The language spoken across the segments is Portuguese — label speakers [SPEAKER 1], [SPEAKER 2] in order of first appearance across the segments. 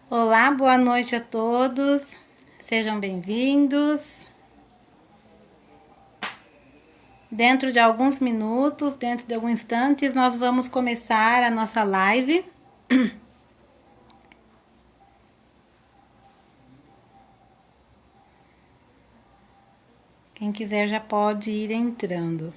[SPEAKER 1] Olá, boa noite a todos. Sejam bem-vindos. Dentro de alguns minutos, dentro de alguns instantes, nós vamos começar a nossa live. Quem quiser já pode ir entrando.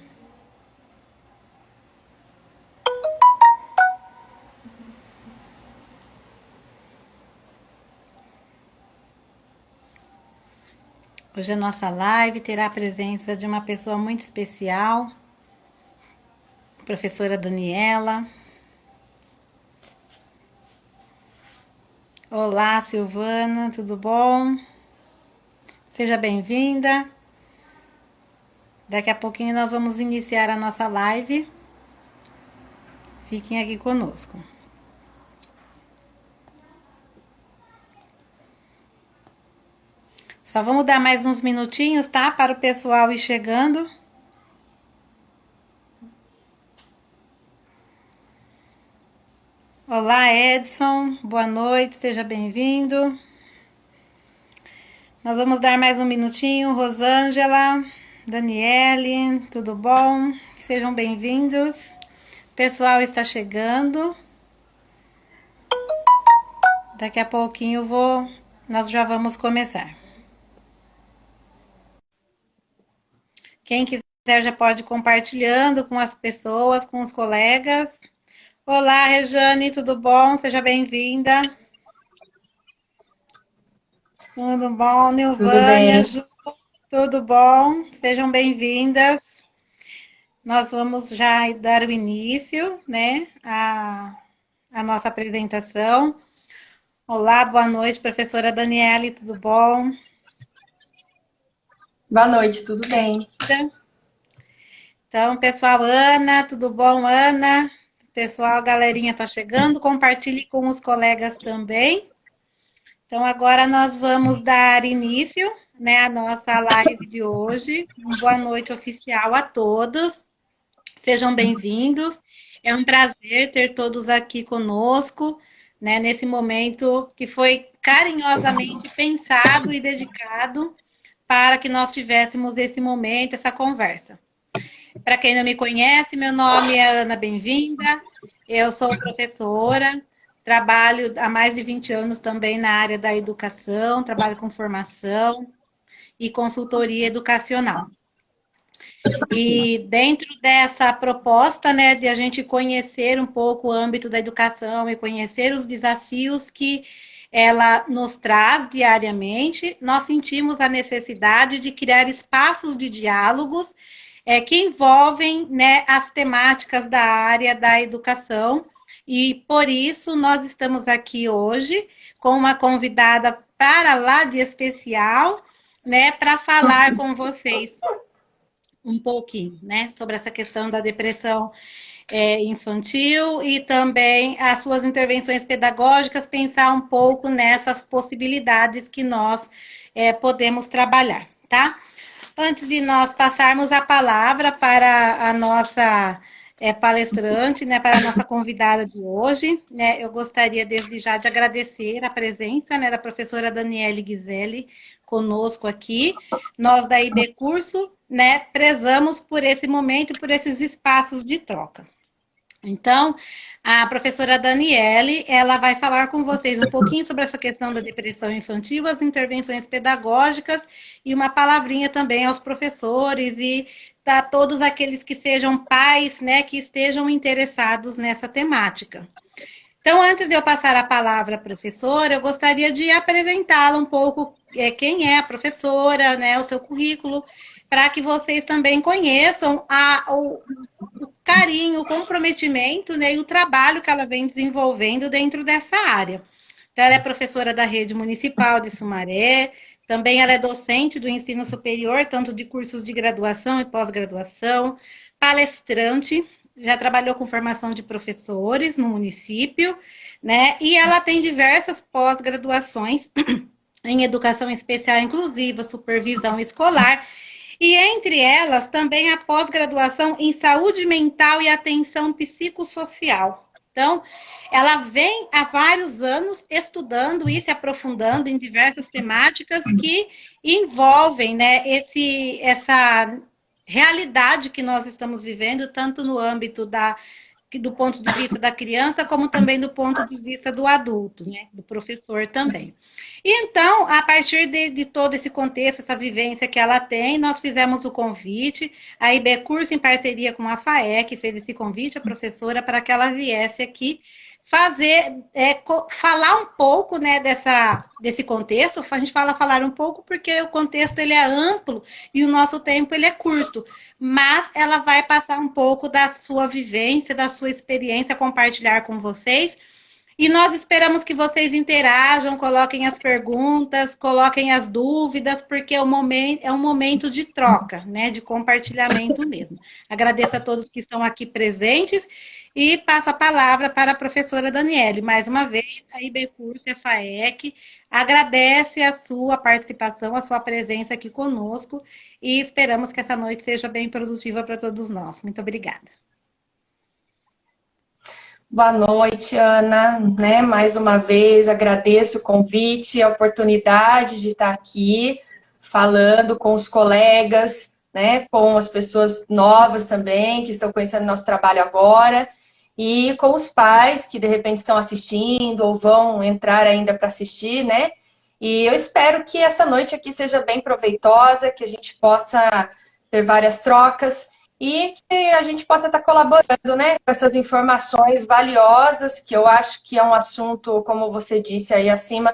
[SPEAKER 1] Hoje a nossa live terá a presença de uma pessoa muito especial, a professora Daniela. Olá, Silvana, tudo bom? Seja bem-vinda. Daqui a pouquinho nós vamos iniciar a nossa live. Fiquem aqui conosco. Só vamos dar mais uns minutinhos, tá? Para o pessoal ir chegando. Olá, Edson. Boa noite, seja bem-vindo. Nós vamos dar mais um minutinho. Rosângela, Daniele, tudo bom? Sejam bem-vindos. O pessoal está chegando. Daqui a pouquinho nós já vamos começar. Quem quiser já pode ir compartilhando com as pessoas, com os colegas. Olá, Rejane, tudo bom? Seja bem-vinda. Tudo bom, Nilvânia, Ju, tudo bom? Sejam bem-vindas. Nós vamos já dar o início, né, a nossa apresentação. Olá, boa noite, professora Daniele, tudo bom?
[SPEAKER 2] Boa noite, tudo bem?
[SPEAKER 1] Então, pessoal, Ana, tudo bom, Ana? Pessoal, a galerinha tá chegando, compartilhe com os colegas também. Então, agora nós vamos dar início, né, à nossa live de hoje. Boa noite oficial a todos. Sejam bem-vindos. É um prazer ter todos aqui conosco, né, nesse momento que foi carinhosamente pensado e dedicado para que nós tivéssemos esse momento, essa conversa. Para quem não me conhece, meu nome é Ana Bem-vinda, eu sou professora, trabalho há mais de 20 anos também na área da educação, trabalho com formação e consultoria educacional. E dentro dessa proposta, né, de a gente conhecer um pouco o âmbito da educação e conhecer os desafios que ela nos traz diariamente, nós sentimos a necessidade de criar espaços de diálogos que envolvem, né, as temáticas da área da educação. E por isso nós estamos aqui hoje com uma convidada para lá de especial, né, para falar com vocês um pouquinho, né, sobre essa questão da depressão infantil e também as suas intervenções pedagógicas, pensar um pouco nessas possibilidades que nós podemos trabalhar, tá? Antes de nós passarmos a palavra para a nossa palestrante, né, para a nossa convidada de hoje, né, eu gostaria desde já de agradecer a presença, né, da professora Daniele Ghiselli conosco aqui. Nós da IB Curso, né, prezamos por esse momento e por esses espaços de troca. Então, a professora Daniele, ela vai falar com vocês um pouquinho sobre essa questão da depressão infantil, as intervenções pedagógicas e uma palavrinha também aos professores e a todos aqueles que sejam pais, né, que estejam interessados nessa temática. Então, antes de eu passar a palavra à professora, eu gostaria de apresentá-la um pouco, quem é a professora, né, o seu currículo, para que vocês também conheçam o carinho, o comprometimento, né, e o trabalho que ela vem desenvolvendo dentro dessa área. Então, ela é professora da rede municipal de Sumaré, também ela é docente do ensino superior, tanto de cursos de graduação e pós-graduação, palestrante, já trabalhou com formação de professores no município, né? E ela tem diversas pós-graduações em educação especial inclusiva, supervisão escolar, e entre elas também a pós-graduação em saúde mental e atenção psicossocial. Então, ela vem há vários anos estudando e se aprofundando em diversas temáticas que envolvem, né, essa realidade que nós estamos vivendo, tanto no âmbito do ponto de vista da criança, como também do ponto de vista do adulto, né, do professor também. E então, a partir de todo esse contexto, essa vivência que ela tem, nós fizemos o convite, a IB Curso, em parceria com a FAEC, fez esse convite à professora para que ela viesse aqui falar um pouco, né, desse contexto. A gente falar um pouco porque o contexto ele é amplo e o nosso tempo ele é curto, mas ela vai passar um pouco da sua vivência, da sua experiência, compartilhar com vocês. E nós esperamos que vocês interajam, coloquem as perguntas, coloquem as dúvidas, porque é um momento de troca, né, de compartilhamento mesmo. Agradeço a todos que estão aqui presentes e passo a palavra para a professora Daniele. Mais uma vez, a IB Curso e a FAEC agradece a sua participação, a sua presença aqui conosco e esperamos que essa noite seja bem produtiva para todos nós. Muito obrigada.
[SPEAKER 2] Boa noite, Ana, né? Mais uma vez agradeço o convite, a oportunidade de estar aqui falando com os colegas, né? Com as pessoas novas também que estão conhecendo nosso trabalho agora e com os pais que de repente estão assistindo ou vão entrar ainda para assistir, né? E eu espero que essa noite aqui seja bem proveitosa, que a gente possa ter várias trocas e que a gente possa estar colaborando, né, com essas informações valiosas, que eu acho que é um assunto, como você disse aí acima,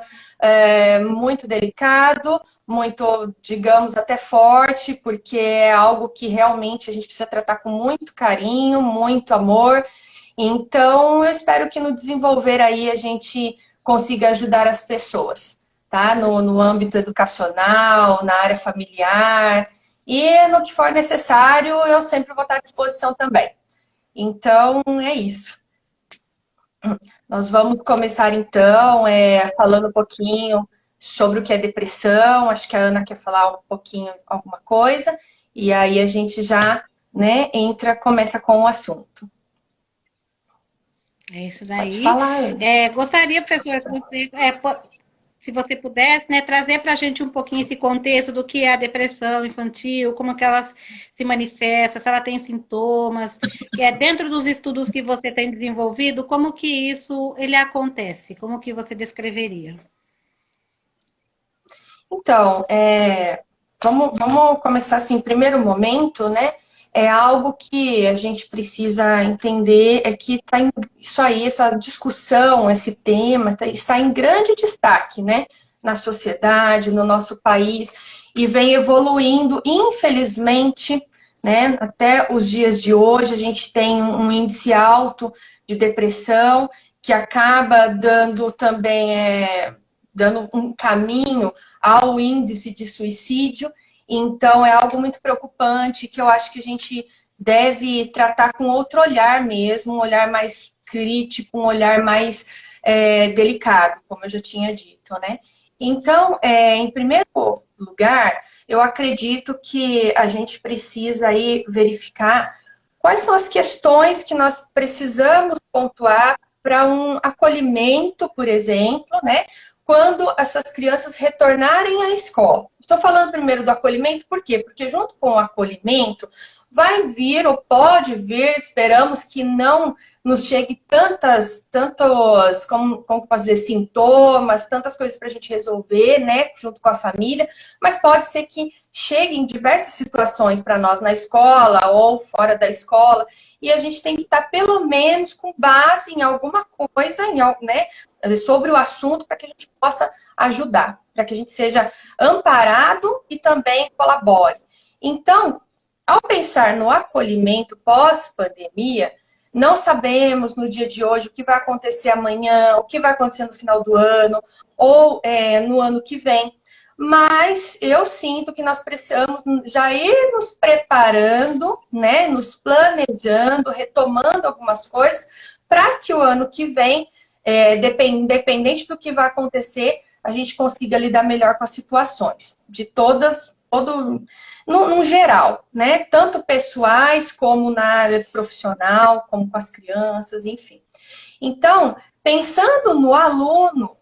[SPEAKER 2] muito delicado, muito, digamos, até forte, porque é algo que realmente a gente precisa tratar com muito carinho, muito amor. Então, eu espero que no desenvolver aí a gente consiga ajudar as pessoas, tá? No âmbito educacional, na área familiar. E no que for necessário, eu sempre vou estar à disposição também. Então, é isso. Nós vamos começar, então, falando um pouquinho sobre o que é depressão. Acho que a Ana quer falar um pouquinho, alguma coisa. E aí a gente já, né, começa com o assunto.
[SPEAKER 1] É isso daí.
[SPEAKER 2] Pode falar, Ana.
[SPEAKER 1] Gostaria, professora, que você se você pudesse, né, trazer para a gente um pouquinho esse contexto do que é a depressão infantil, como que ela se manifesta, se ela tem sintomas, dentro dos estudos que você tem desenvolvido, como que isso ele acontece? Como que você descreveria?
[SPEAKER 2] Então, vamos começar assim, em primeiro momento, né? É algo que a gente precisa entender, é que isso aí, essa discussão, esse tema, está em grande destaque, né? Na sociedade, no nosso país, e vem evoluindo, infelizmente, né? Até os dias de hoje, a gente tem um índice alto de depressão, que acaba dando também, dando um caminho ao índice de suicídio. Então, é algo muito preocupante que eu acho que a gente deve tratar com outro olhar mesmo, um olhar mais crítico, um olhar mais delicado, como eu já tinha dito, né? Então, em primeiro lugar, eu acredito que a gente precisa aí verificar quais são as questões que nós precisamos pontuar para um acolhimento, por exemplo, né? Quando essas crianças retornarem à escola. Estou falando primeiro do acolhimento, por quê? Porque junto com o acolhimento vai vir ou pode vir, esperamos que não nos chegue tantos, como posso dizer, sintomas, tantas coisas para a gente resolver, né, junto com a família, mas pode ser que cheguem diversas situações para nós na escola ou fora da escola, e a gente tem que estar pelo menos com base em alguma coisa, né, sobre o assunto para que a gente possa ajudar, para que a gente seja amparado e também colabore. Então, ao pensar no acolhimento pós-pandemia, não sabemos no dia de hoje o que vai acontecer amanhã, o que vai acontecer no final do ano ou no ano que vem, mas eu sinto que nós precisamos já ir nos preparando, né, nos planejando, retomando algumas coisas para que o ano que vem, independente do que vai acontecer, a gente consiga lidar melhor com as situações, de todas num geral, né? Tanto pessoais como na área profissional, como com as crianças, enfim. Então, pensando no aluno,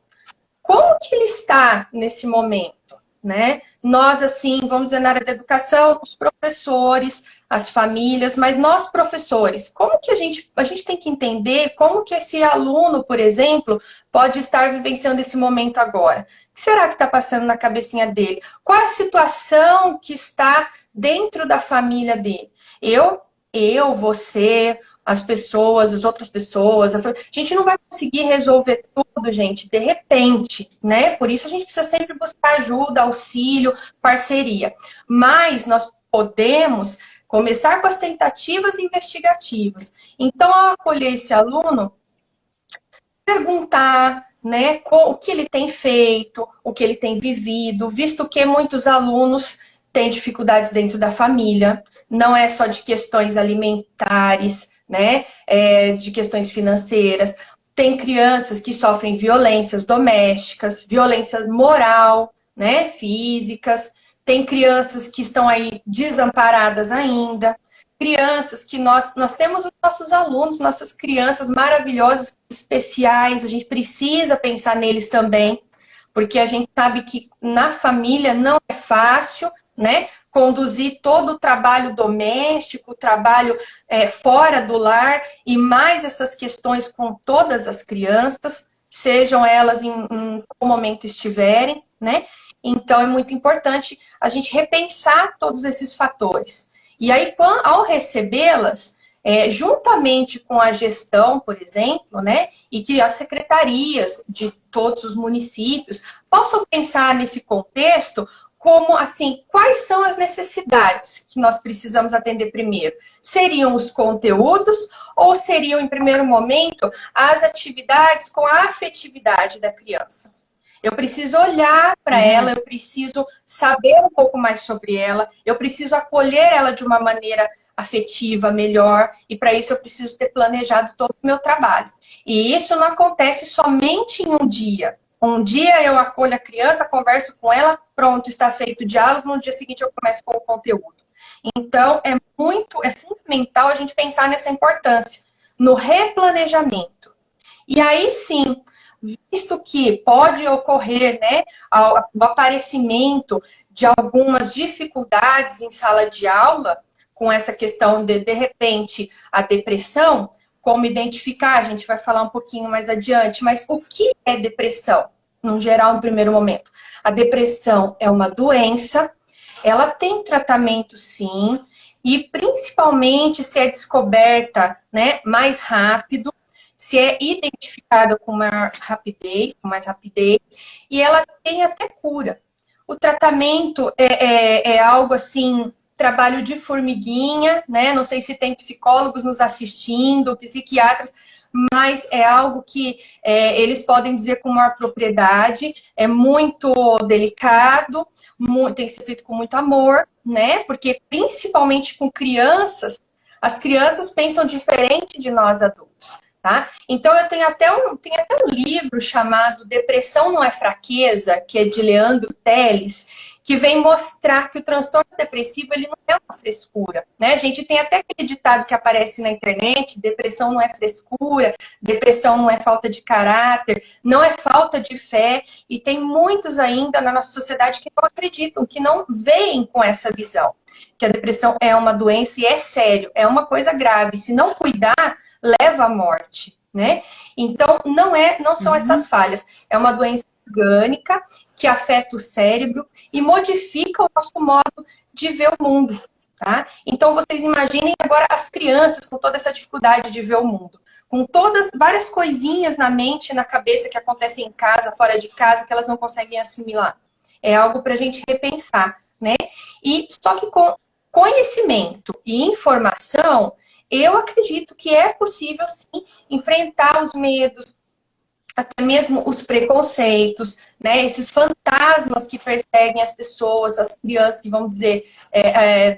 [SPEAKER 2] como que ele está nesse momento, né? Nós, assim, vamos dizer, na área da educação, os professores, as famílias, mas nós, professores, como que a gente tem que entender como que esse aluno, por exemplo, pode estar vivenciando esse momento agora? O que será que está passando na cabecinha dele? Qual é a situação que está dentro da família dele? Você, as pessoas, as outras pessoas. A gente não vai conseguir resolver tudo, gente, de repente, né? Por isso a gente precisa sempre buscar ajuda, auxílio, parceria. Mas nós podemos começar com as tentativas investigativas. Então, ao acolher esse aluno, perguntar, né, o que ele tem feito, o que ele tem vivido, visto que muitos alunos têm dificuldades dentro da família, não é só de questões alimentares, né, de questões financeiras. Tem crianças que sofrem violências domésticas, violência moral, né, físicas. Tem crianças que estão aí desamparadas ainda. Crianças que nós temos os nossos alunos, nossas crianças maravilhosas, especiais. A gente precisa pensar neles também, porque a gente sabe que na família não é fácil, né? Conduzir todo o trabalho doméstico, o trabalho fora do lar, e mais essas questões com todas as crianças, sejam elas em qual momento estiverem, né? Então, é muito importante a gente repensar todos esses fatores. E aí, ao recebê-las, juntamente com a gestão, por exemplo, né? E que as secretarias de todos os municípios possam pensar nesse contexto como, assim, quais são as necessidades que nós precisamos atender primeiro? Seriam os conteúdos ou seriam, em primeiro momento, as atividades com a afetividade da criança? Eu preciso olhar para ela, eu preciso saber um pouco mais sobre ela, eu preciso acolher ela de uma maneira afetiva, melhor, e para isso eu preciso ter planejado todo o meu trabalho. E isso não acontece somente em um dia. Um dia eu acolho a criança, converso com ela, pronto, está feito o diálogo, no dia seguinte eu começo com o conteúdo. Então, é fundamental a gente pensar nessa importância, no replanejamento. E aí sim, visto que pode ocorrer, né, o aparecimento de algumas dificuldades em sala de aula, com essa questão de repente, a depressão, como identificar, a gente vai falar um pouquinho mais adiante, mas o que é depressão? No geral, no primeiro momento. A depressão é uma doença, ela tem tratamento sim, e principalmente se é descoberta, né, mais rápido, se é identificada com mais rapidez, e ela tem até cura. O tratamento é algo assim, trabalho de formiguinha, né? Não sei se tem psicólogos nos assistindo, psiquiatras, mas é algo que eles podem dizer com maior propriedade, é muito delicado, tem que ser feito com muito amor, né? Porque principalmente com crianças, as crianças pensam diferente de nós adultos. Tá? Então, eu tenho até um livro chamado Depressão Não é Fraqueza, que é de Leandro Teles, que vem mostrar que o transtorno depressivo ele não é uma frescura. Né? A gente tem até aquele ditado que aparece na internet, depressão não é frescura, depressão não é falta de caráter, não é falta de fé, e tem muitos ainda na nossa sociedade que não acreditam, que não veem com essa visão, que a depressão é uma doença e é sério, é uma coisa grave, se não cuidar, leva à morte, né? Então, não são essas falhas. É uma doença orgânica que afeta o cérebro e modifica o nosso modo de ver o mundo, tá? Então, vocês imaginem agora as crianças com toda essa dificuldade de ver o mundo, com todas, várias coisinhas na mente, na cabeça que acontecem em casa, fora de casa, que elas não conseguem assimilar. É algo para a gente repensar, né? E só que com conhecimento e informação, eu acredito que é possível, sim, enfrentar os medos, até mesmo os preconceitos, né? Esses fantasmas que perseguem as pessoas, as crianças, que vamos dizer,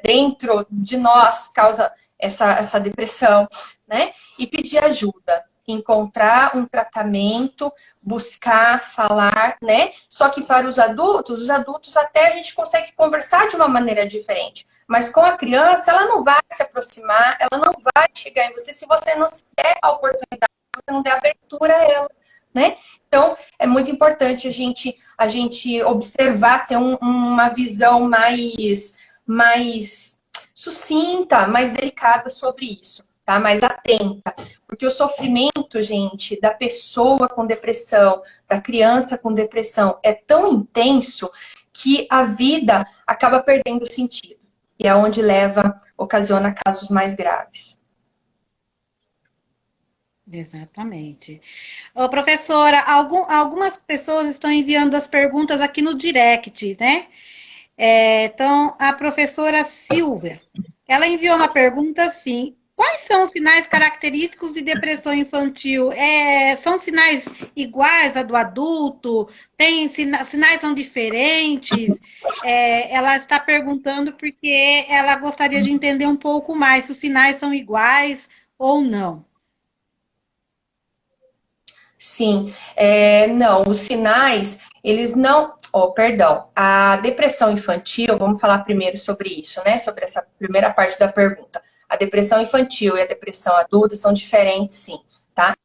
[SPEAKER 2] dentro de nós causa essa depressão, né? E pedir ajuda. encontrar um tratamento, buscar, falar, né? Só que para os adultos até a gente consegue conversar de uma maneira diferente. Mas com a criança, ela não vai se aproximar, ela não vai chegar em você se você não se der a oportunidade, se você não der abertura a ela, né? Então, é muito importante a gente observar, ter uma visão mais sucinta, mais delicada sobre isso, tá? Mais atenta. Porque o sofrimento, gente, da pessoa com depressão, da criança com depressão, é tão intenso que a vida acaba perdendo sentido. E é onde ocasiona casos mais graves.
[SPEAKER 1] Exatamente. Ô, professora, algumas pessoas estão enviando as perguntas aqui no direct, né? Então, a professora Silvia, ela enviou uma pergunta assim: quais são os sinais característicos de depressão infantil? São sinais iguais a do adulto? Sinais são diferentes? Ela está perguntando porque ela gostaria de entender um pouco mais se os sinais são iguais ou não.
[SPEAKER 2] Sim, não, os sinais, eles não... perdão, a depressão infantil, vamos falar primeiro sobre isso, né? Sobre essa primeira parte da pergunta. A depressão infantil e a depressão adulta são diferentes, sim, tá?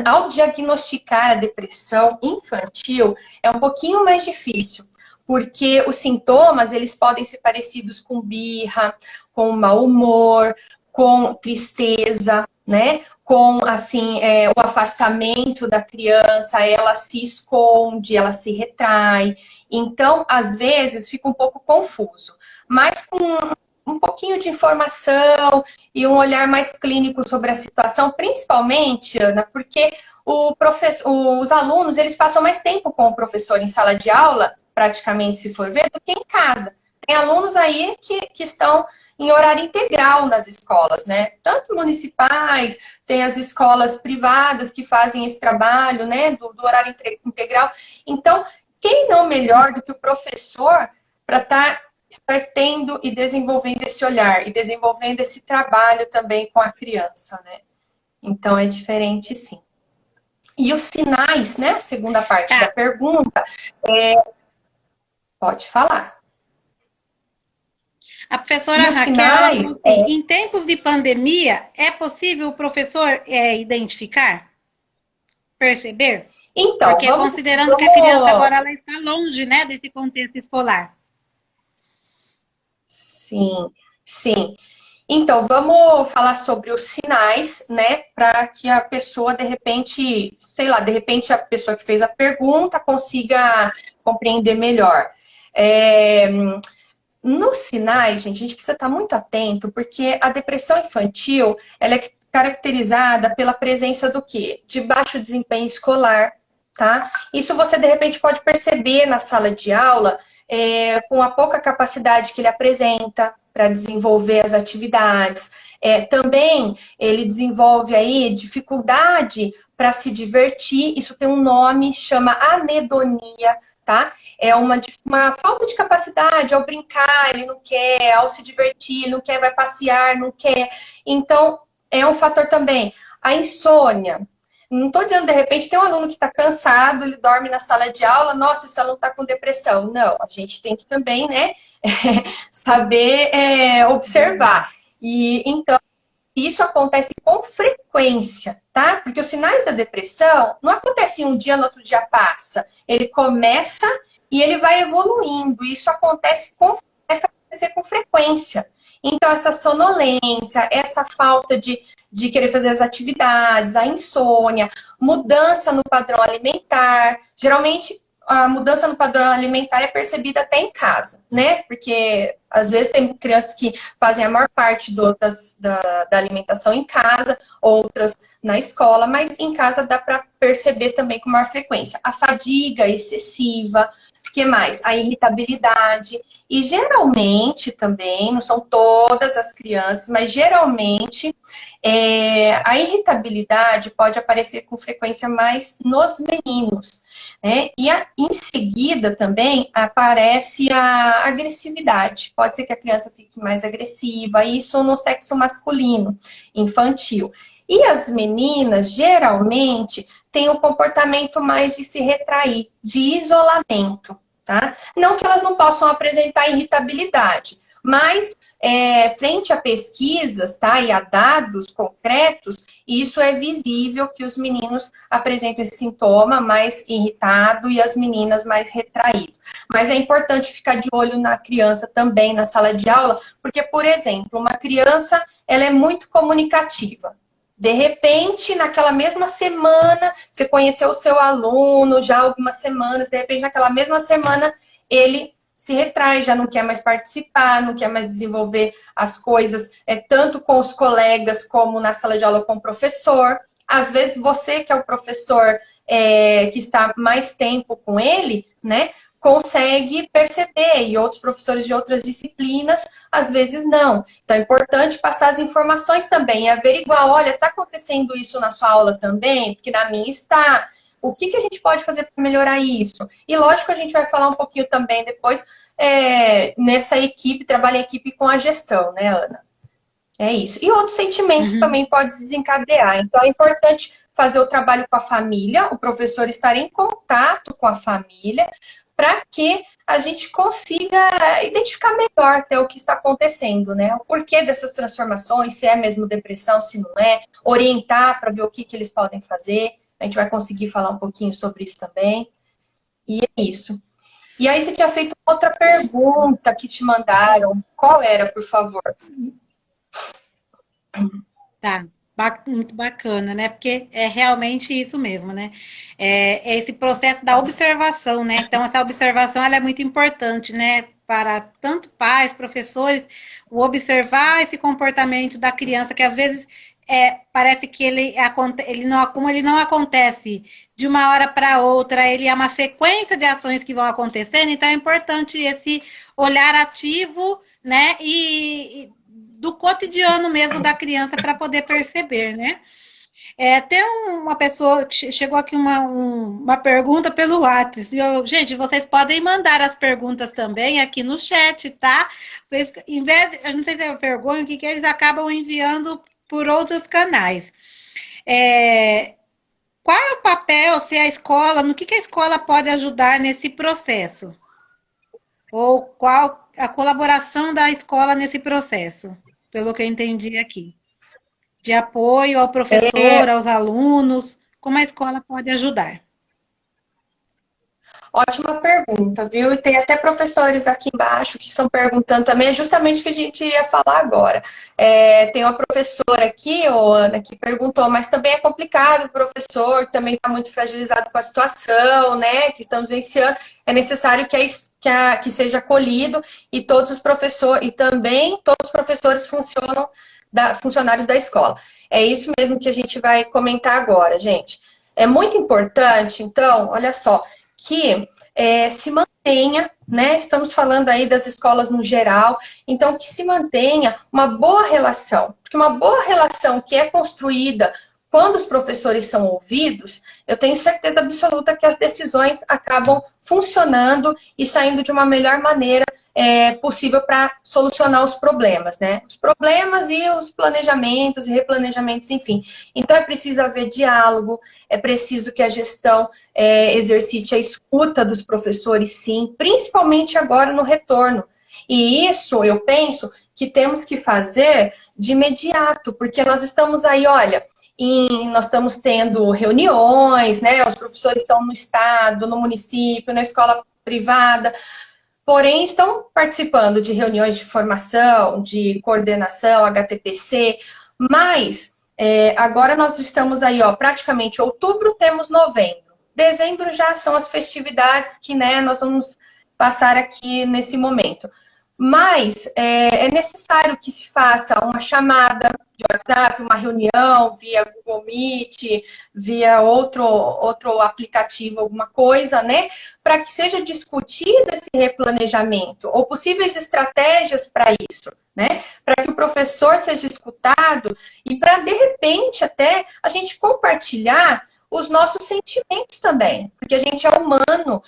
[SPEAKER 2] Ao diagnosticar a depressão infantil, é um pouquinho mais difícil, porque os sintomas, eles podem ser parecidos com birra, com mau humor, com tristeza, né? Com, assim, o afastamento da criança, ela se esconde, ela se retrai. Então, às vezes, fica um pouco confuso. Mas com um pouquinho de informação e um olhar mais clínico sobre a situação, principalmente, Ana, porque os alunos, eles passam mais tempo com o professor em sala de aula, praticamente, se for ver, do que em casa. Tem alunos aí que estão em horário integral nas escolas, né? Tanto municipais, tem as escolas privadas que fazem esse trabalho, né? Do horário integral. Então, quem não melhor do que o professor para estar tendo e desenvolvendo esse olhar e desenvolvendo esse trabalho também com a criança, né? Então, é diferente, sim. E os sinais, né? A segunda parte da pergunta, pode falar.
[SPEAKER 1] A professora Raquel, em tempos de pandemia, é possível o professor identificar? Perceber?
[SPEAKER 2] Então,
[SPEAKER 1] porque considerando que a criança agora ela está longe, né, desse contexto escolar.
[SPEAKER 2] Sim, sim. Então, vamos falar sobre os sinais, né, para que a pessoa, de repente, sei lá, de repente a pessoa que fez a pergunta consiga compreender melhor. Nos sinais, gente, a gente precisa estar muito atento, porque a depressão infantil, ela é caracterizada pela presença do quê? De baixo desempenho escolar, tá? Isso você, de repente, pode perceber na sala de aula, com a pouca capacidade que ele apresenta para desenvolver as atividades. Também ele desenvolve aí dificuldade para se divertir, isso tem um nome, chama anedonia, tá? É uma falta de capacidade ao brincar, ele não quer, ao se divertir, ele não quer, vai passear, não quer. Então, é um fator também. A insônia. Não estou dizendo, de repente, tem um aluno que está cansado, ele dorme na sala de aula, nossa, esse aluno está com depressão. Não, a gente tem que também, né, saber observar. E, então, isso acontece com frequência, tá? Porque os sinais da depressão não acontecem um dia, no outro dia passa. Ele começa e ele vai evoluindo. Isso começa a acontecer com frequência. Então, essa sonolência, essa falta de querer fazer as atividades, a insônia, mudança no padrão alimentar. Geralmente, a mudança no padrão alimentar é percebida até em casa, né? Porque, às vezes, tem crianças que fazem a maior parte da alimentação em casa, outras na escola, mas em casa dá para perceber também com maior frequência. A fadiga excessiva, o que mais? A irritabilidade. E, geralmente, também, não são todas as crianças, mas, geralmente, a irritabilidade pode aparecer com frequência mais nos meninos, né? E em seguida também aparece a agressividade. Pode ser que a criança fique mais agressiva, isso no sexo masculino, infantil. E as meninas, geralmente, têm um comportamento mais de se retrair, de isolamento, tá? Não que elas não possam apresentar irritabilidade, mas frente a pesquisas, tá, e a dados concretos, isso é visível que os meninos apresentam esse sintoma mais irritado e as meninas mais retraído. Mas é importante ficar de olho na criança também na sala de aula, porque, por exemplo, uma criança, ela é muito comunicativa. De repente, naquela mesma semana, você conheceu o seu aluno já há algumas semanas, de repente, naquela mesma semana, ele se retrai, já não quer mais participar, não quer mais desenvolver as coisas, tanto com os colegas como na sala de aula com o professor. Às vezes, você que é o professor que está mais tempo com ele, né, consegue perceber, e outros professores de outras disciplinas, às vezes não. Então, é importante passar as informações também, e averiguar, olha, está acontecendo isso na sua aula também? Porque na minha está. O que a gente pode fazer para melhorar isso? E lógico, a gente vai falar um pouquinho também depois nessa equipe, trabalho em equipe com a gestão, né, Ana? É isso. E outros sentimentos também pode desencadear. Então, é importante fazer o trabalho com a família, o professor estar em contato com a família, para que a gente consiga identificar melhor até o que está acontecendo, né? O porquê dessas transformações, se é mesmo depressão, se não é, orientar para ver o que eles podem fazer. A gente vai conseguir falar um pouquinho sobre isso também. E é isso. E aí você tinha feito outra pergunta que te mandaram. Qual era, por favor?
[SPEAKER 1] Tá, muito bacana, né? Porque é realmente isso mesmo, né? É esse processo da observação, né? Então, essa observação ela é muito importante, né? Para tanto pais, professores, o observar esse comportamento da criança, que às vezes parece que como ele não acontece de uma hora para outra, ele é uma sequência de ações que vão acontecendo, então é importante esse olhar ativo, né? E do cotidiano mesmo da criança para poder perceber, né? Tem uma pessoa, chegou aqui uma pergunta pelo WhatsApp. Gente, vocês podem mandar as perguntas também aqui no chat, tá? Vocês, em vez, eu não sei se é vergonha, o que eles acabam enviando por outros canais. Qual é o papel, se a escola, no que a escola pode ajudar nesse processo? Ou qual a colaboração da escola nesse processo? Pelo que eu entendi aqui. De apoio ao professor, aos alunos, como a escola pode ajudar?
[SPEAKER 2] Ótima pergunta, viu? E tem até professores aqui embaixo que estão perguntando também, é justamente o que a gente ia falar agora. Tem uma professora aqui, Ana, que perguntou, mas também é complicado o professor, que também está muito fragilizado com a situação, né, que estamos vivenciando, é necessário que seja acolhido e todos os professores, e também todos os professores funcionários da escola. É isso mesmo que a gente vai comentar agora, gente. É muito importante, então, olha só, que se mantenha, né? Estamos falando aí das escolas no geral, então que se mantenha uma boa relação, porque uma boa relação que é construída quando os professores são ouvidos, eu tenho certeza absoluta que as decisões acabam funcionando e saindo de uma melhor maneira possível para solucionar os problemas, né? Os problemas e os planejamentos e replanejamentos, enfim. Então, é preciso haver diálogo, é preciso que a gestão exercite a escuta dos professores, sim, principalmente agora no retorno. E isso, eu penso, que temos que fazer de imediato, porque nós estamos aí, olha, nós estamos tendo reuniões, né? Os professores estão no estado, no município, na escola privada, porém estão participando de reuniões de formação, de coordenação, HTPC, mas agora nós estamos aí, ó, praticamente outubro, temos novembro. Dezembro já são as festividades que, né, nós vamos passar aqui nesse momento. Mas é necessário que se faça uma chamada de WhatsApp, uma reunião via Google Meet, via outro aplicativo, alguma coisa, né? Para que seja discutido esse replanejamento ou possíveis estratégias para isso, né? Para que o professor seja escutado e para, de repente, até a gente compartilhar os nossos sentimentos também, porque a gente é humano,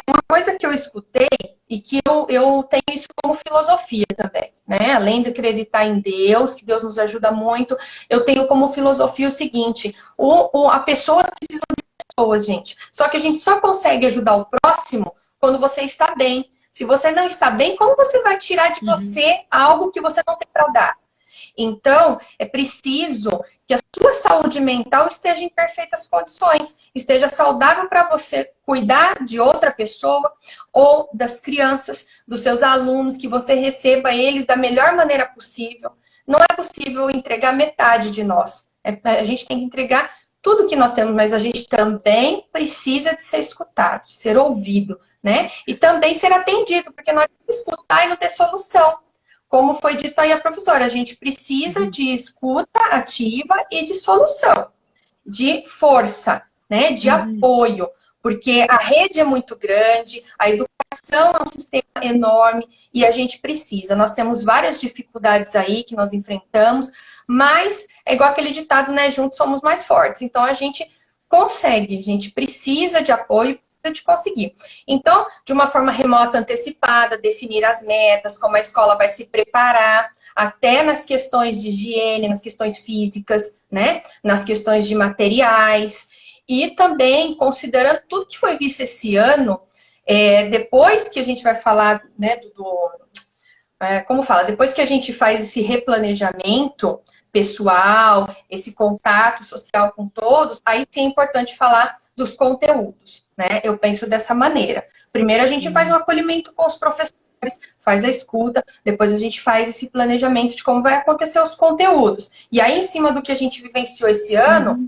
[SPEAKER 2] Uma coisa que eu escutei e que eu tenho isso como filosofia também, né? Além de acreditar em Deus, que Deus nos ajuda muito, eu tenho como filosofia o seguinte: a pessoas precisam de pessoas, gente. Só que a gente só consegue ajudar o próximo quando você está bem. Se você não está bem, como você vai tirar de você algo que você não tem para dar? Então, é preciso que a sua saúde mental esteja em perfeitas condições, esteja saudável para você cuidar de outra pessoa ou das crianças, dos seus alunos, que você receba eles da melhor maneira possível. Não é possível entregar metade de nós. A gente tem que entregar tudo que nós temos, mas a gente também precisa de ser escutado, de ser ouvido, né? E também ser atendido, porque nós temos que escutar e não ter solução. Como foi dito aí a professora, a gente precisa de escuta ativa e de solução, de força, né, de apoio, porque a rede é muito grande, a educação é um sistema enorme e a gente precisa. Nós temos várias dificuldades aí que nós enfrentamos, mas é igual aquele ditado, né, juntos somos mais fortes. Então a gente consegue, a gente precisa de apoio de conseguir. Então, de uma forma remota, antecipada, definir as metas, como a escola vai se preparar, até nas questões de higiene, nas questões físicas, né? Nas questões de materiais. E também, considerando tudo que foi visto esse ano, depois que a gente vai falar, né, como fala, depois que a gente faz esse replanejamento pessoal, esse contato social com todos, aí sim é importante falar dos conteúdos, né? Eu penso dessa maneira. Primeiro a gente faz um acolhimento com os professores, faz a escuta, depois a gente faz esse planejamento de como vai acontecer os conteúdos. E aí, em cima do que a gente vivenciou esse ano,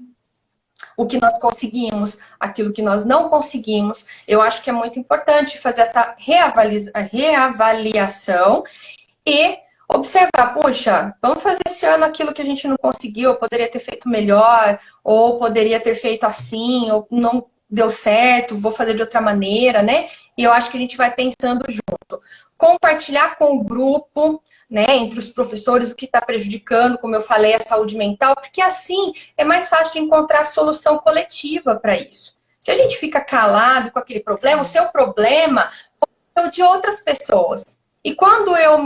[SPEAKER 2] o que nós conseguimos, aquilo que nós não conseguimos, eu acho que é muito importante fazer essa reavaliação e observar, puxa, vamos fazer esse ano aquilo que a gente não conseguiu, ou poderia ter feito melhor, ou poderia ter feito assim, ou não deu certo, vou fazer de outra maneira, né? E eu acho que a gente vai pensando junto. Compartilhar com o grupo, né, entre os professores, o que está prejudicando, como eu falei, a saúde mental, porque assim é mais fácil de encontrar solução coletiva para isso. Se a gente fica calado com aquele problema, o seu problema é o de outras pessoas. E quando eu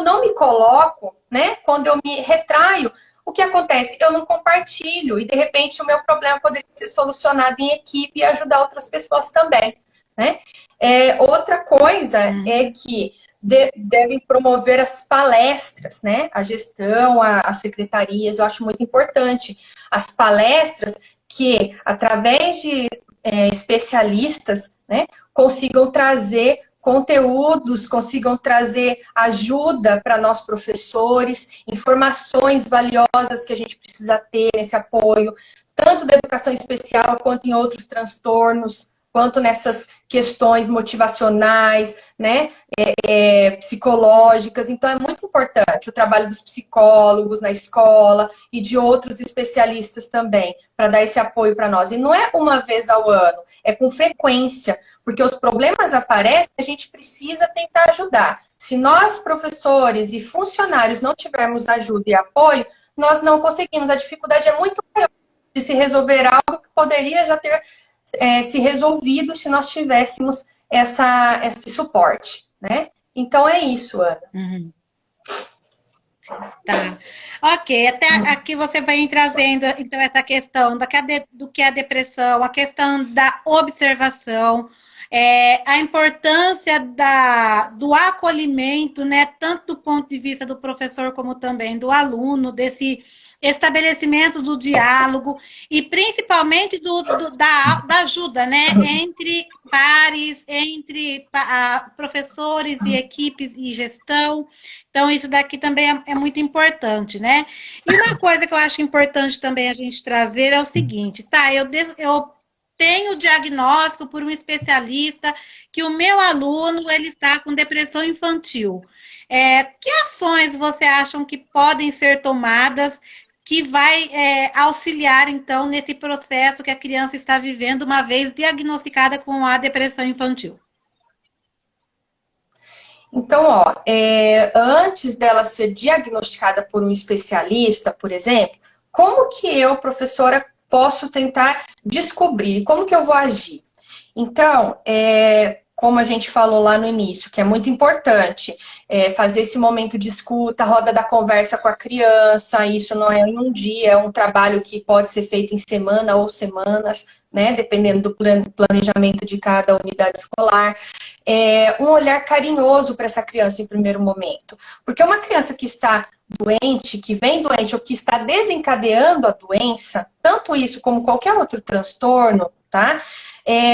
[SPEAKER 2] não me coloco, né? Quando eu me retraio, o que acontece? Eu não compartilho e de repente o meu problema poderia ser solucionado em equipe e ajudar outras pessoas também, né? Outra coisa é que devem promover as palestras, né? A gestão, as secretarias, eu acho muito importante. As palestras que, através de especialistas, né, consigam trazer conteúdos, consigam trazer ajuda para nós professores, informações valiosas que a gente precisa ter nesse apoio, tanto da educação especial quanto em outros transtornos, quanto nessas questões motivacionais, né, psicológicas. Então, é muito importante o trabalho dos psicólogos na escola e de outros especialistas também, para dar esse apoio para nós. E não é uma vez ao ano, é com frequência, porque os problemas aparecem e a gente precisa tentar ajudar. Se nós, professores e funcionários, não tivermos ajuda e apoio, nós não conseguimos. A dificuldade é muito maior de se resolver algo que poderia já ter se resolvido se nós tivéssemos esse suporte, né? Então é isso, Ana.
[SPEAKER 1] Tá. Ok, até aqui você vai trazendo então essa questão do que é a depressão, a questão da observação, a importância do acolhimento, né? Tanto do ponto de vista do professor como também do aluno, desse estabelecimento do diálogo e principalmente da ajuda, né, entre pares, entre professores e equipes e gestão. Então, isso daqui também é muito importante, né? E uma coisa que eu acho importante também a gente trazer é o seguinte, tá? Eu tenho o diagnóstico por um especialista que o meu aluno ele está com depressão infantil. Que ações você acham que podem ser tomadas que vai auxiliar, então, nesse processo que a criança está vivendo uma vez diagnosticada com a depressão infantil?
[SPEAKER 2] Então, antes dela ser diagnosticada por um especialista, por exemplo, como que eu, professora, posso tentar descobrir? Como que eu vou agir? Então, como a gente falou lá no início, que é muito importante fazer esse momento de escuta, roda da conversa com a criança, isso não é em um dia, é um trabalho que pode ser feito em semana ou semanas, né, dependendo do planejamento de cada unidade escolar. Um olhar carinhoso para essa criança em primeiro momento. Porque uma criança que está doente, que vem doente ou que está desencadeando a doença, tanto isso como qualquer outro transtorno, tá?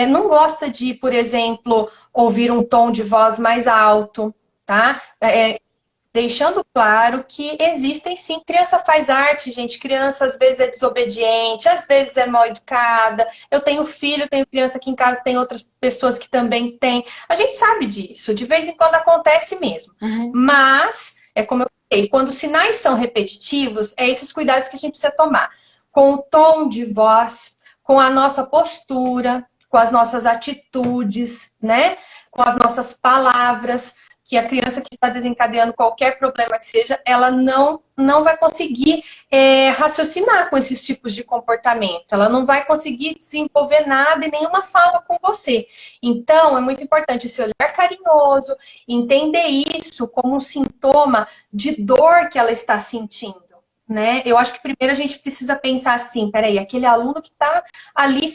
[SPEAKER 2] Não gosta de, por exemplo, ouvir um tom de voz mais alto, tá? Deixando claro que existem sim, criança faz arte, gente, criança às vezes é desobediente, às vezes é mal educada, eu tenho filho, tenho criança aqui em casa, tem outras pessoas que também têm, a gente sabe disso, de vez em quando acontece mesmo, mas, como eu falei, quando os sinais são repetitivos, é esses cuidados que a gente precisa tomar, com o tom de voz, com a nossa postura, com as nossas atitudes, né, com as nossas palavras, que a criança que está desencadeando qualquer problema que seja, ela não vai conseguir raciocinar com esses tipos de comportamento. Ela não vai conseguir desenvolver nada e nenhuma fala com você. Então, é muito importante esse olhar carinhoso, entender isso como um sintoma de dor que ela está sentindo. Né? Eu acho que primeiro a gente precisa pensar assim, peraí, aquele aluno que está ali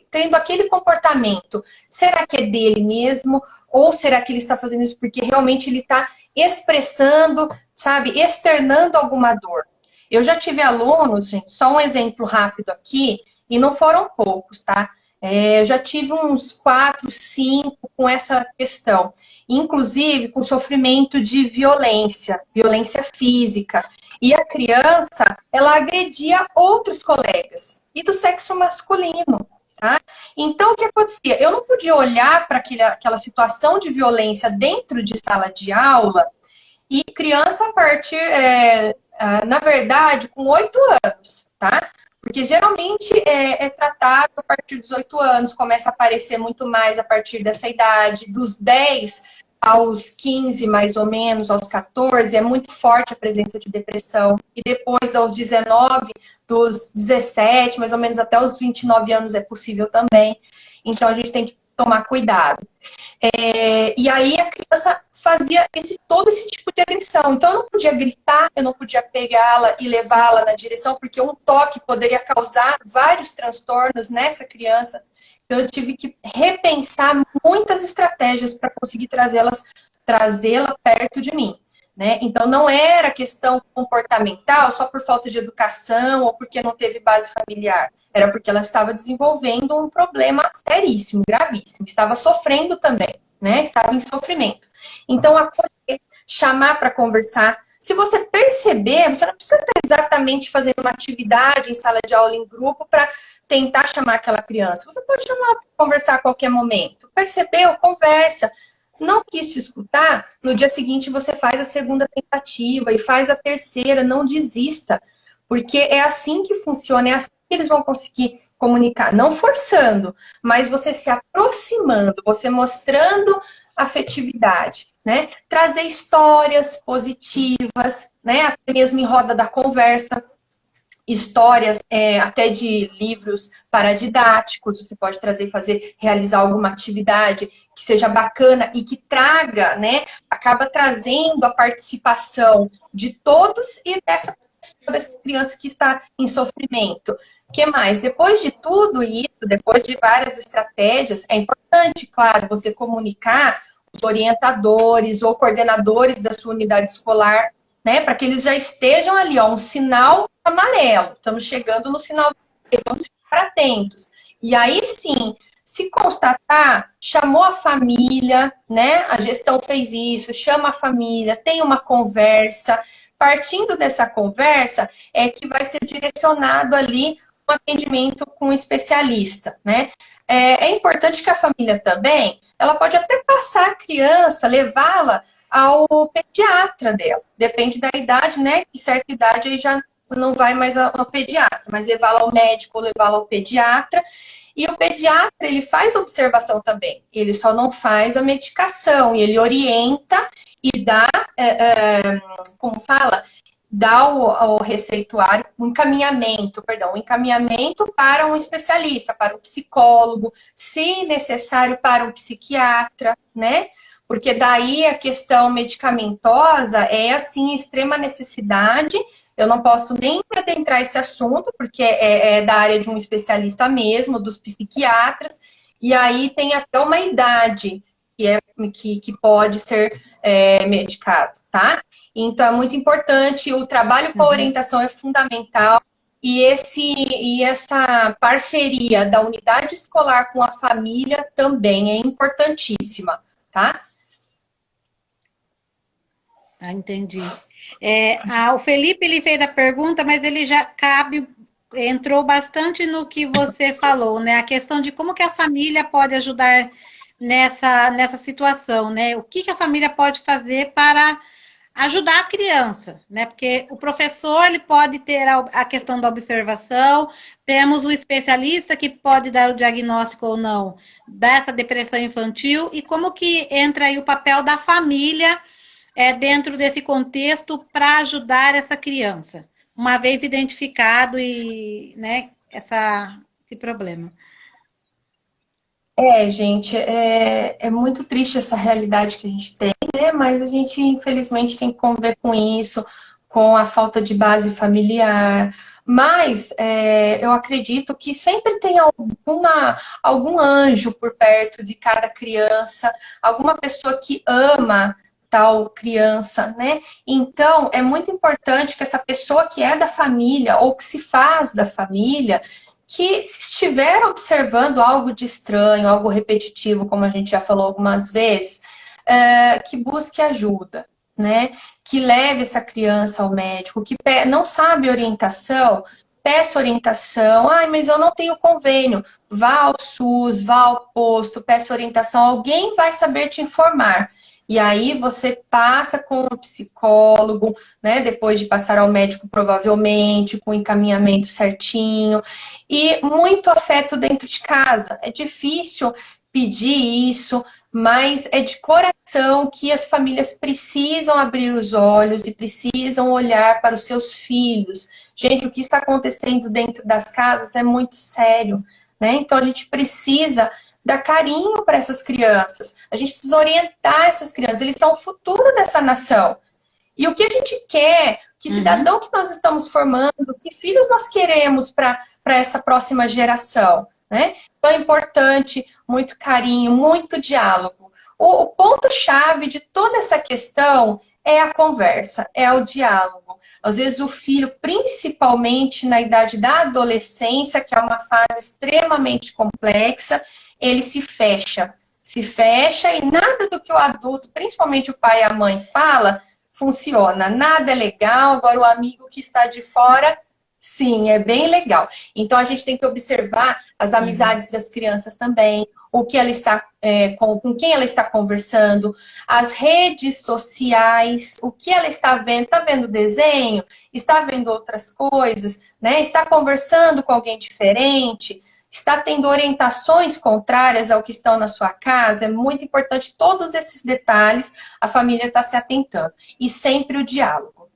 [SPEAKER 2] tendo aquele comportamento, será que é dele mesmo? Ou será que ele está fazendo isso porque realmente ele está expressando, sabe, externando alguma dor? Eu já tive alunos, gente, só um exemplo rápido aqui, e não foram poucos, tá? Eu já tive uns 4, 5 com essa questão. Inclusive com sofrimento de violência física. E a criança, ela agredia outros colegas, e do sexo masculino. Tá? Então, o que acontecia? Eu não podia olhar para aquela situação de violência dentro de sala de aula e criança a partir, na verdade, com 8 anos, tá? Porque geralmente é tratado a partir dos 8 anos, começa a aparecer muito mais a partir dessa idade, dos 10 aos 15, mais ou menos, aos 14, é muito forte a presença de depressão. E depois dos 19, dos 17, mais ou menos até os 29 anos é possível também. Então, a gente tem que tomar cuidado. E aí, a criança fazia todo esse tipo de agressão. Então, eu não podia gritar, eu não podia pegá-la e levá-la na direção, porque um toque poderia causar vários transtornos nessa criança. Então, eu tive que repensar muitas estratégias para conseguir trazê-la perto de mim. Né? Então, não era questão comportamental só por falta de educação ou porque não teve base familiar. Era porque ela estava desenvolvendo um problema seríssimo, gravíssimo. Estava sofrendo também, né? Estava em sofrimento. Então, acolher, chamar para conversar. Se você perceber, você não precisa estar exatamente fazendo uma atividade em sala de aula em grupo para tentar chamar aquela criança. Você pode chamar para conversar a qualquer momento. Percebeu? Conversa. Não quis te escutar, no dia seguinte você faz a segunda tentativa e faz a terceira, não desista. Porque é assim que funciona, é assim que eles vão conseguir comunicar. Não forçando, mas você se aproximando, você mostrando afetividade, né? Trazer histórias positivas, né? Até mesmo em roda da conversa. Histórias até de livros paradidáticos, você pode trazer, realizar alguma atividade que seja bacana e que traga, né, acaba trazendo a participação de todos e dessa criança que está em sofrimento. O que mais? Depois de tudo isso, depois de várias estratégias, é importante, claro, você comunicar os orientadores ou coordenadores da sua unidade escolar, né, para que eles já estejam ali, ó, um sinal amarelo. Estamos chegando no sinal vermelho, vamos ficar atentos. E aí sim, se constatar, chamou a família, né? A gestão fez isso, chama a família, tem uma conversa. Partindo dessa conversa, é que vai ser direcionado ali um atendimento com um especialista, né? É importante que a família também, ela pode até passar a criança, levá-la ao pediatra dela. Depende da idade, né? Que certa idade aí já não vai mais ao pediatra, mas levá-la ao médico ou levá-la ao pediatra. E o pediatra, ele faz observação também. Ele só não faz a medicação. E ele orienta e dá, como fala? dá o receituário, o encaminhamento para um especialista, para um psicólogo, se necessário para um psiquiatra, né? Porque daí a questão medicamentosa é, assim, extrema necessidade. Eu não posso nem adentrar esse assunto, porque é da área de um especialista mesmo, dos psiquiatras, e aí tem até uma idade que pode ser medicado, tá? Então, é muito importante, o trabalho com a orientação é fundamental, e essa parceria da unidade escolar com a família também é importantíssima, tá?
[SPEAKER 1] Ah, entendi. O Felipe, ele fez a pergunta, mas ele já entrou bastante no que você falou, né? A questão de como que a família pode ajudar nessa situação, né? O que a família pode fazer para ajudar a criança, né? Porque o professor, ele pode ter a questão da observação, temos o especialista que pode dar o diagnóstico ou não dessa depressão infantil, e como que entra aí o papel da família dentro desse contexto para ajudar essa criança, uma vez identificado né, esse problema.
[SPEAKER 2] Gente, é muito triste essa realidade que a gente tem, né? Mas a gente, infelizmente, tem que conviver com isso, com a falta de base familiar. Mas eu acredito que sempre tem algum anjo por perto de cada criança, alguma pessoa que ama tal criança, né? Então, é muito importante que essa pessoa que é da família ou que se faz da família, que se estiver observando algo de estranho, algo repetitivo, como a gente já falou algumas vezes, que busque ajuda, né? Que leve essa criança ao médico, que não sabe orientação, peça orientação. Ai, mas eu não tenho convênio. Vá ao SUS, vá ao posto, peça orientação. Alguém vai saber te informar. E aí você passa com o psicólogo, né? Depois de passar ao médico, provavelmente, com o encaminhamento certinho. E muito afeto dentro de casa. É difícil pedir isso, mas é de coração que as famílias precisam abrir os olhos e precisam olhar para os seus filhos. Gente, o que está acontecendo dentro das casas é muito sério, né? Então a gente precisa dar carinho para essas crianças. A gente precisa orientar essas crianças. Eles são o futuro dessa nação. E o que a gente quer, que cidadão que nós estamos formando, que filhos nós queremos para essa próxima geração, né? Então é importante, muito carinho, muito diálogo. O ponto-chave de toda essa questão é a conversa, é o diálogo. Às vezes o filho, principalmente na idade da adolescência, que é uma fase extremamente complexa, ele se fecha e nada do que o adulto, principalmente o pai e a mãe, fala, funciona. Nada é legal, agora o amigo que está de fora, sim, é bem legal. Então a gente tem que observar as amizades das crianças também, o que ela está, com quem ela está conversando, as redes sociais, o que ela está vendo desenho, está vendo outras coisas, né? Está conversando com alguém diferente, está tendo orientações contrárias ao que estão na sua casa. É muito importante todos esses detalhes, a família está se atentando. E sempre o diálogo.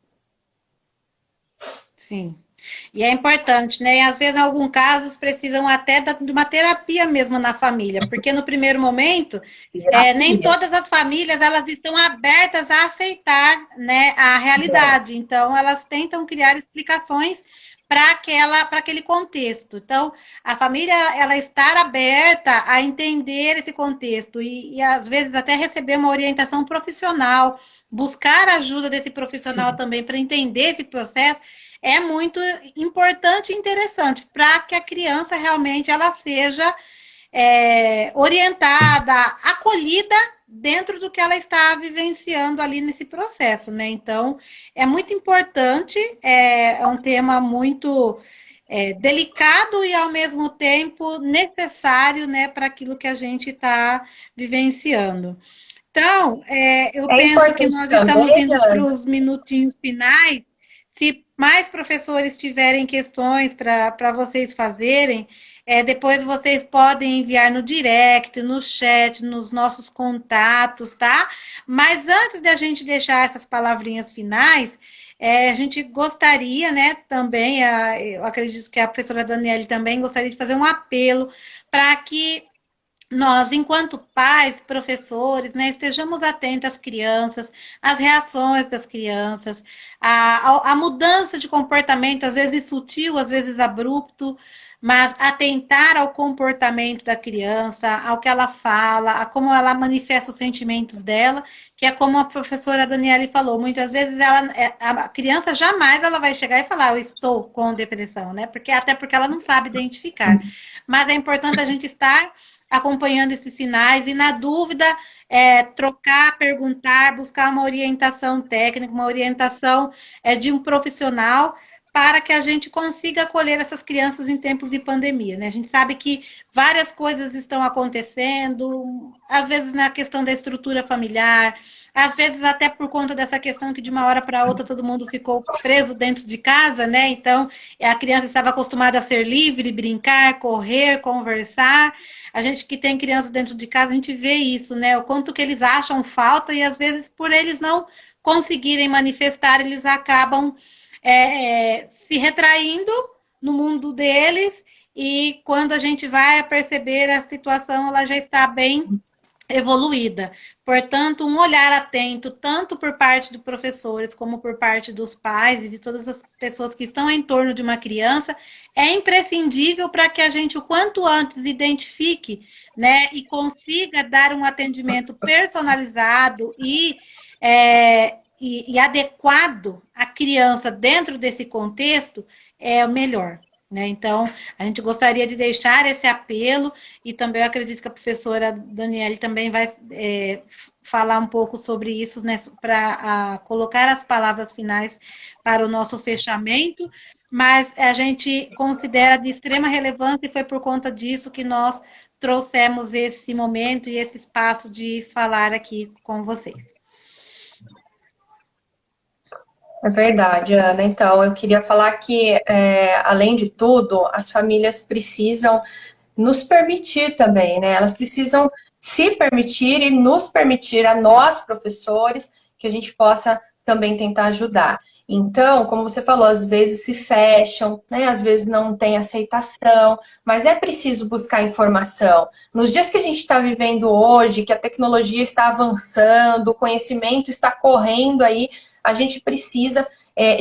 [SPEAKER 1] Sim. E é importante, né? E às vezes, em alguns casos, precisam até de uma terapia mesmo na família, porque no primeiro momento, nem todas as famílias elas estão abertas a aceitar, né, a realidade. Então, elas tentam criar explicações para aquele contexto. Então, a família ela estar aberta a entender esse contexto e às vezes até receber uma orientação profissional, buscar a ajuda desse profissional Sim. também para entender esse processo é muito importante e interessante para que a criança realmente ela seja orientada, acolhida dentro do que ela está vivenciando ali nesse processo, né? Então, é muito importante, é um tema muito delicado e, ao mesmo tempo, necessário, né, para aquilo que a gente está vivenciando. Então, eu penso que nós estamos indo para os minutinhos finais. Se mais professores tiverem questões para vocês fazerem, depois vocês podem enviar no direct, no chat, nos nossos contatos, tá? Mas antes da gente deixar essas palavrinhas finais, A gente gostaria, né, também, eu acredito que a professora Daniele também gostaria de fazer um apelo para que nós, enquanto pais, professores, né, estejamos atentos às crianças, às reações das crianças, à mudança de comportamento, às vezes sutil, às vezes abrupto, mas atentar ao comportamento da criança, ao que ela fala, a como ela manifesta os sentimentos dela, que é como a professora Daniele falou, muitas vezes a criança jamais ela vai chegar e falar, eu estou com depressão, né? Até porque ela não sabe identificar. Mas é importante a gente estar acompanhando esses sinais e, na dúvida, trocar, perguntar, buscar uma orientação técnica, uma orientação de um profissional para que a gente consiga acolher essas crianças em tempos de pandemia, né? A gente sabe que várias coisas estão acontecendo, às vezes na questão da estrutura familiar, às vezes até por conta dessa questão que de uma hora para outra todo mundo ficou preso dentro de casa, né? Então, a criança estava acostumada a ser livre, brincar, correr, conversar. A gente que tem crianças dentro de casa, a gente vê isso, né? O quanto que eles acham falta e às vezes por eles não conseguirem manifestar, eles acabam se retraindo no mundo deles e quando a gente vai perceber a situação, ela já está bem evoluída. Portanto, um olhar atento, tanto por parte de professores, como por parte dos pais e de todas as pessoas que estão em torno de uma criança, é imprescindível para que a gente, o quanto antes, identifique, né, e consiga dar um atendimento personalizado e adequado à criança dentro desse contexto, é o melhor. Né? Então, a gente gostaria de deixar esse apelo e também eu acredito que a professora Daniele também vai falar um pouco sobre isso, né, para colocar as palavras finais para o nosso fechamento, mas a gente considera de extrema relevância e foi por conta disso que nós trouxemos esse momento e esse espaço de falar aqui com vocês.
[SPEAKER 2] É verdade, Ana. Então, eu queria falar que, além de tudo, as famílias precisam nos permitir também, né? Elas precisam se permitir e nos permitir, a nós, professores, que a gente possa também tentar ajudar. Então, como você falou, às vezes se fecham, né? Às vezes não tem aceitação, mas é preciso buscar informação. Nos dias que a gente está vivendo hoje, que a tecnologia está avançando, o conhecimento está correndo aí, a gente precisa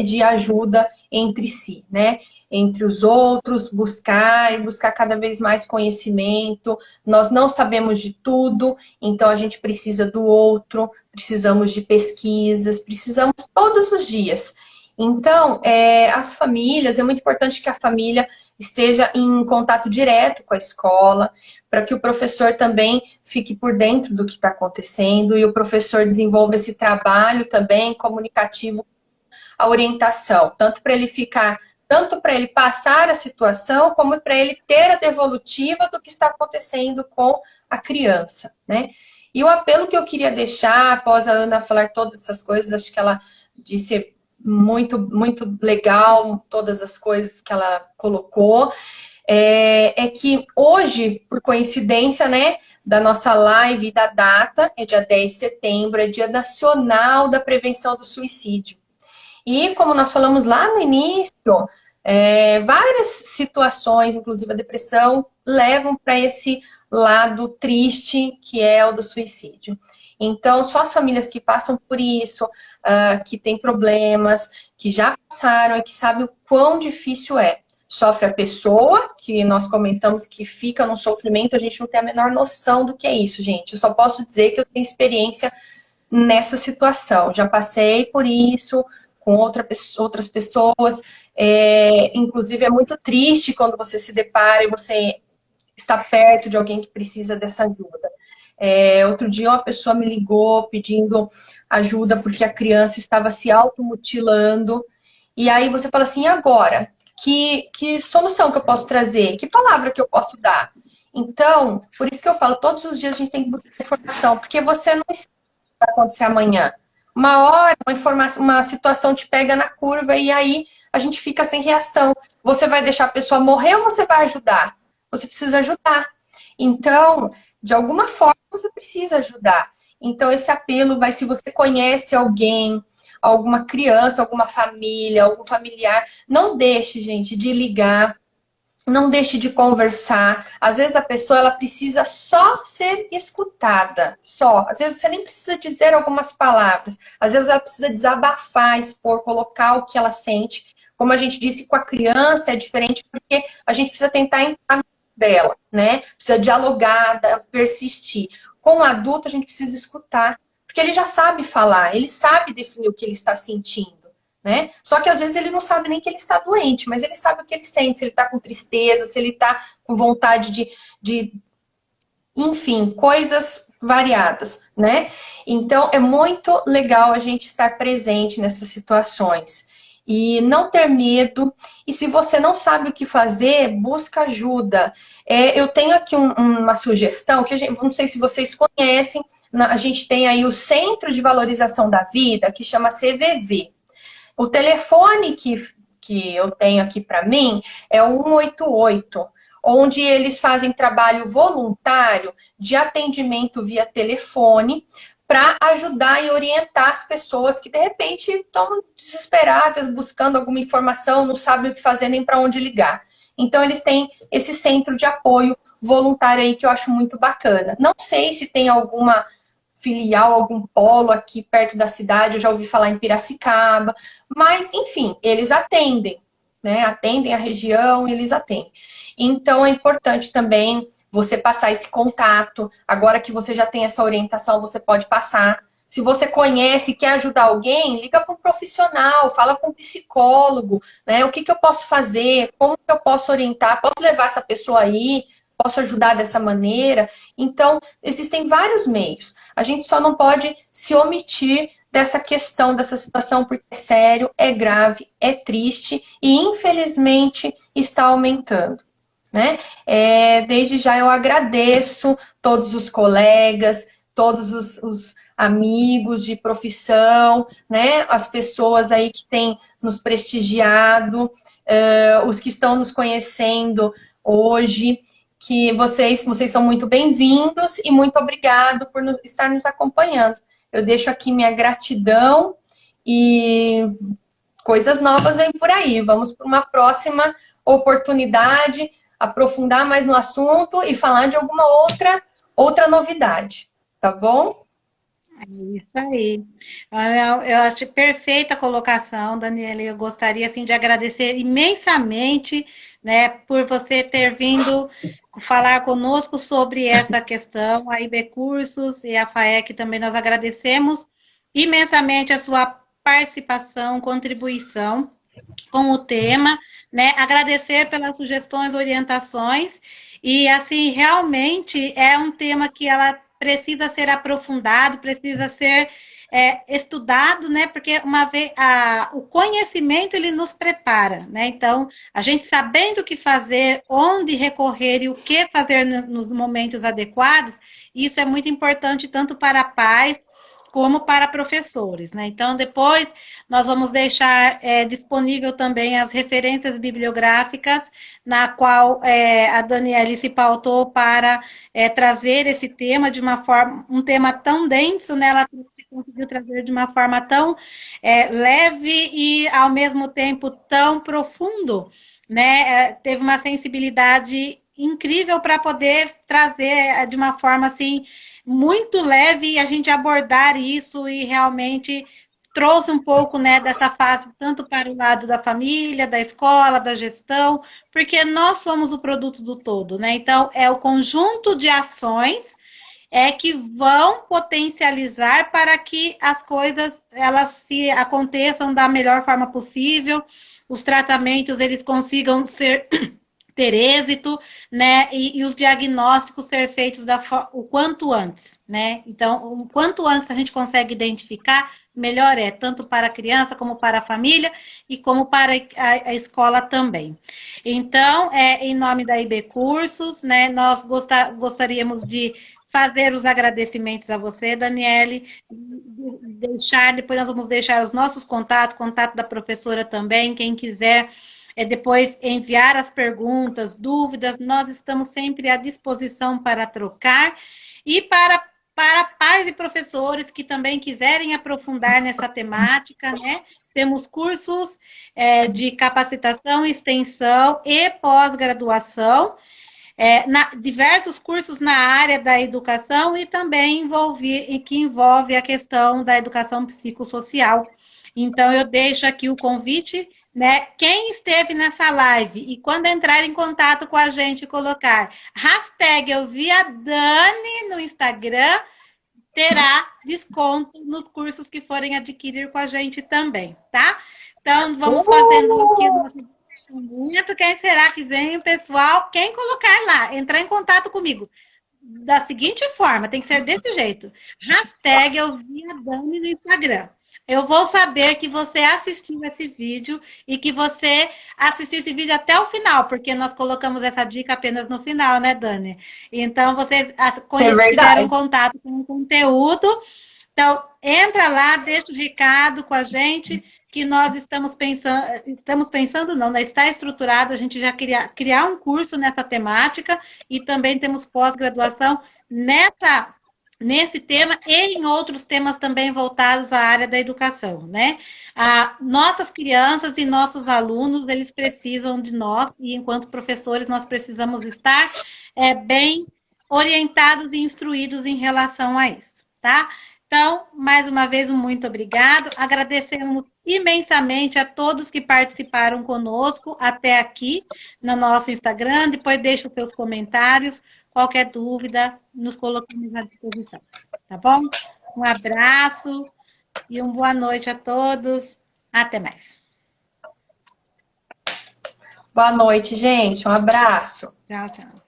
[SPEAKER 2] de ajuda entre si, né? Entre os outros, buscar cada vez mais conhecimento. Nós não sabemos de tudo, então a gente precisa do outro, precisamos de pesquisas, precisamos todos os dias. Então, as famílias, é muito importante que a família esteja em contato direto com a escola, para que o professor também fique por dentro do que está acontecendo e o professor desenvolva esse trabalho também comunicativo, a orientação, tanto para ele passar a situação, como para ele ter a devolutiva do que está acontecendo com a criança, né? E o apelo que eu queria deixar, após a Ana falar todas essas coisas, acho que ela disse muito, muito legal todas as coisas que ela colocou, que hoje, por coincidência, né, da nossa live e da data, é dia 10 de setembro, é Dia Nacional da Prevenção do Suicídio. E como nós falamos lá no início, várias situações, inclusive a depressão, levam para esse lado triste que é o do suicídio. Então, só as famílias que passam por isso, que têm problemas, que já passaram e que sabem o quão difícil é. Sofre a pessoa, que nós comentamos que fica no sofrimento, a gente não tem a menor noção do que é isso, gente. Eu só posso dizer que eu tenho experiência nessa situação. Já passei por isso com outras pessoas. Inclusive, é muito triste quando você se depara e você está perto de alguém que precisa dessa ajuda. Outro dia uma pessoa me ligou pedindo ajuda porque a criança estava se automutilando. E aí você fala assim, e agora? Que solução que eu posso trazer? Que palavra que eu posso dar? Então, por isso que eu falo, todos os dias a gente tem que buscar informação, porque você não sabe o que vai acontecer amanhã. Uma hora, uma situação te pega na curva e aí a gente fica sem reação. Você vai deixar a pessoa morrer ou você vai ajudar? Você precisa ajudar. Então, de alguma forma, você precisa ajudar. Então, esse apelo vai, se você conhece alguém, alguma criança, alguma família, algum familiar, não deixe, gente, de ligar. Não deixe de conversar. Às vezes a pessoa ela precisa só ser escutada, só. Às vezes você nem precisa dizer algumas palavras. Às vezes ela precisa desabafar, expor, colocar o que ela sente. Como a gente disse com a criança, é diferente porque a gente precisa tentar entrar no dela, né? Precisa dialogar, persistir. Com o adulto a gente precisa escutar, porque ele já sabe falar, ele sabe definir o que ele está sentindo. Né? Só que às vezes ele não sabe nem que ele está doente, mas ele sabe o que ele sente, se ele está com tristeza, se ele está com vontade enfim, coisas variadas, né? Então é muito legal a gente estar presente nessas situações e não ter medo. E se você não sabe o que fazer, busca ajuda. Eu tenho aqui uma sugestão que não sei se vocês conhecem. A gente tem aí o Centro de Valorização da Vida, que chama CVV. O telefone que eu tenho aqui para mim é o 188, onde eles fazem trabalho voluntário de atendimento via telefone para ajudar e orientar as pessoas que, de repente, estão desesperadas, buscando alguma informação, não sabem o que fazer nem para onde ligar. Então, eles têm esse centro de apoio voluntário aí que eu acho muito bacana. Não sei se tem alguma filial, algum polo aqui perto da cidade, eu já ouvi falar em Piracicaba, mas, enfim, eles atendem, né? Atendem a região, eles atendem. Então, é importante também você passar esse contato. Agora que você já tem essa orientação, você pode passar. Se você conhece e quer ajudar alguém, liga para um profissional, fala com um psicólogo, né? O que eu posso fazer? Como que eu posso orientar? Posso levar essa pessoa aí? Posso ajudar dessa maneira? Então, existem vários meios. A gente só não pode se omitir dessa questão, dessa situação, porque é sério, é grave, é triste e, infelizmente, está aumentando. Né? Desde já eu agradeço todos os colegas, todos os amigos de profissão, né? As pessoas aí que têm nos prestigiado, os que estão nos conhecendo hoje, que vocês são muito bem-vindos e muito obrigado por estar nos acompanhando. Eu deixo aqui minha gratidão e coisas novas vêm por aí. Vamos para uma próxima oportunidade, aprofundar mais no assunto e falar de alguma outra novidade, tá bom?
[SPEAKER 1] É isso aí. Eu acho perfeita a colocação, Daniela. Eu gostaria assim, de agradecer imensamente, né, por você ter vindo falar conosco sobre essa questão. A IB Cursos e a FAEC também nós agradecemos imensamente a sua participação, contribuição com o tema, né? Agradecer pelas sugestões, orientações, e assim, realmente é um tema que ela precisa ser aprofundado, precisa ser estudado, né? Porque uma vez o conhecimento ele nos prepara, né? Então, a gente sabendo o que fazer, onde recorrer e o que fazer nos momentos adequados, isso é muito importante tanto para pais como para professores, né? Então, depois nós vamos deixar disponível também as referências bibliográficas na qual a Daniele se pautou para trazer esse tema de uma forma, um tema tão denso, né? Ela conseguiu trazer de uma forma tão leve e, ao mesmo tempo, tão profundo, né? Teve uma sensibilidade incrível para poder trazer de uma forma, assim, muito leve, a gente abordar isso e realmente trouxe um pouco, né, dessa fase, tanto para o lado da família, da escola, da gestão, porque nós somos o produto do todo, né? Então, é o conjunto de ações que vão potencializar para que as coisas, elas se aconteçam da melhor forma possível, os tratamentos, eles consigam ter êxito, né, e os diagnósticos ser feitos o quanto antes, né? Então, o quanto antes a gente consegue identificar, melhor é, tanto para a criança, como para a família, e como para a escola também. Então, em nome da IB Cursos, né, nós gostaríamos de fazer os agradecimentos a você, Daniele, depois nós vamos deixar os nossos contatos, contato da professora também, quem quiser depois enviar as perguntas, dúvidas, nós estamos sempre à disposição para trocar e para para pais e professores que também quiserem aprofundar nessa temática, né? Temos cursos de capacitação, extensão e pós-graduação, diversos cursos na área da educação e também que envolve a questão da educação psicossocial. Então, eu deixo aqui o convite, né? Quem esteve nessa live e quando entrar em contato com a gente, colocar hashtag eu vi a Dani no Instagram, terá desconto nos cursos que forem adquirir com a gente também, tá? Então, vamos fazendo aqui o nosso investimento. Quem será que vem, pessoal? Quem colocar lá, entrar em contato comigo da seguinte forma, tem que ser desse jeito. Hashtag eu vi a Dani no Instagram. Eu vou saber que você assistiu esse vídeo e que você assistiu esse vídeo até o final, porque nós colocamos essa dica apenas no final, né, Dani? Então, vocês tiveram contato com o conteúdo. Então, entra lá, deixa o recado com a gente, que nós estamos pensando não, né? Está estruturado, a gente já criar um curso nessa temática e também temos pós-graduação nesse tema e em outros temas também voltados à área da educação, né? Nossas crianças e nossos alunos, eles precisam de nós e enquanto professores nós precisamos estar bem orientados e instruídos em relação a isso, tá? Então, mais uma vez, muito obrigado. Agradecemos imensamente a todos que participaram conosco até aqui no nosso Instagram. Depois deixa os seus comentários. Qualquer dúvida, nos colocamos à disposição. Tá bom? Um abraço e uma boa noite a todos. Até mais.
[SPEAKER 2] Boa noite, gente. Um abraço.
[SPEAKER 1] Tchau, tchau.